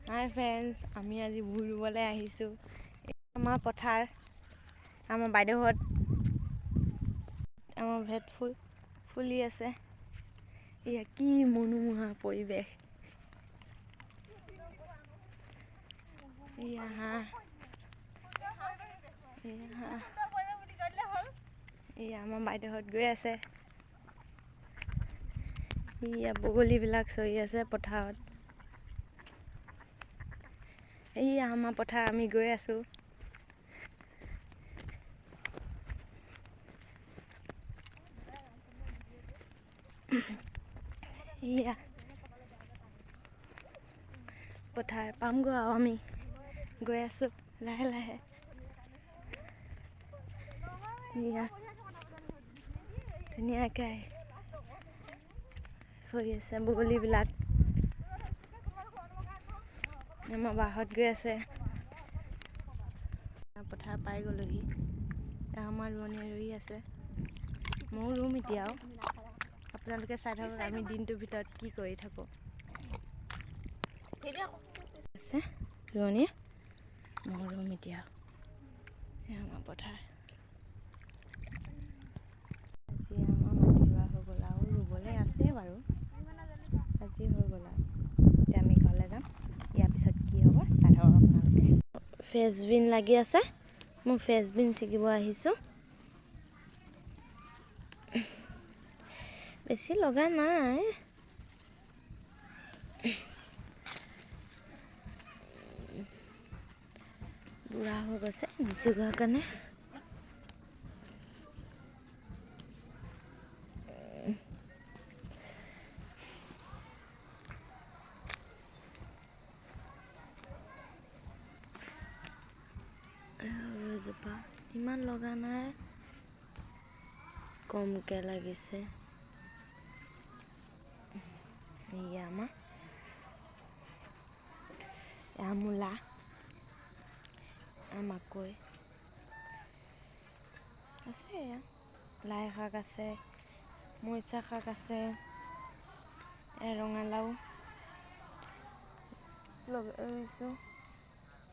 হাই friends, আমি আজি ভুই ৰুবলৈ আহিছোঁ। আমাৰ পথাৰ, আমাৰ বাইদেউহঁত আমাৰ ভেট ফুলি আছে। এয়া কি মনোমোহা পৰিৱেশ। এয়া হাঁহ, এয়া আমাৰ বাইদেউহঁত গৈ আছে। এয়া বগলীবিলাক চৰি আছে পথাৰত। এয়া আমাৰ পথাৰ, আমি গৈ আছোঁ। এয়া পথাৰ পামগৈ আৰু আমি গৈ আছোঁ লাহে লাহে। এয়া ধুনীয়াকৈ চৰি আছে বগলীবিলাক। আমাৰ বাহঁত গৈ আছে। পথাৰ পাই গ'লোহি। আমাৰ ৰোৱনীয়ে ৰুই আছে, ময়ো ৰুম এতিয়াও। আপোনালোকে চাই থাকক আমি দিনটোৰ ভিতৰত কি কৰি থাকোঁ। আছে ৰোৱনীয়ে, ময়ো ৰুম এতিয়া। আমাৰ পথাৰ আজি আমাৰ মাটি ৰোৱা হৈ গ'ল আৰু ৰুবলৈ আছে বাৰু। আজি হৈ গ'ল আৰু এতিয়া আমি ঘৰলৈ যাম। ইয়াৰ পিছত কি হ'ব চাই থাকক আপোনালোকে। ফ্ৰেঞ্চবিন লাগি আছে, মই ফ্ৰেঞ্চবিন ছিগিব আহিছোঁ। বেছি লগা নাই, বুঢ়া হৈ গৈছে নিছিগোৱাৰ কাৰণে। এজোপা ইমান লগা নাই, কমকৈ লাগিছে। এয়া আমাৰ এয়া মূলা, মাকৈ আছে, এয়া লাই শাক আছে, মৰিচা শাক আছে, ৰঙালাও ৰুইছোঁ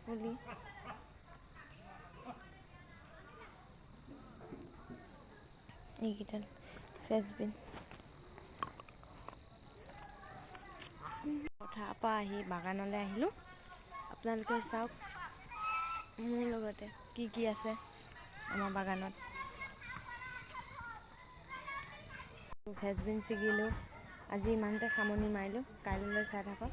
পুলি। এইকেইডাল ফ্ৰেঞ্চবিন। পথাৰৰ পৰা আহি বাগানলৈ আহিলোঁ। আপোনালোকে চাওক মোৰ লগতে কি কি আছে আমাৰ বাগানত। ফ্ৰেঞ্চবিন ছিগিলোঁ। আজি ইমানতে সামৰণি মাৰিলোঁ, কাইলৈ চাই থাকক।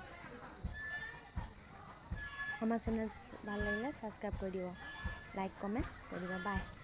আমাৰ চেনেল ভাল লাগিলে ছাবস্ক্ৰাইব কৰি দিব, লাইক কমেণ্ট কৰি দিব। বাই।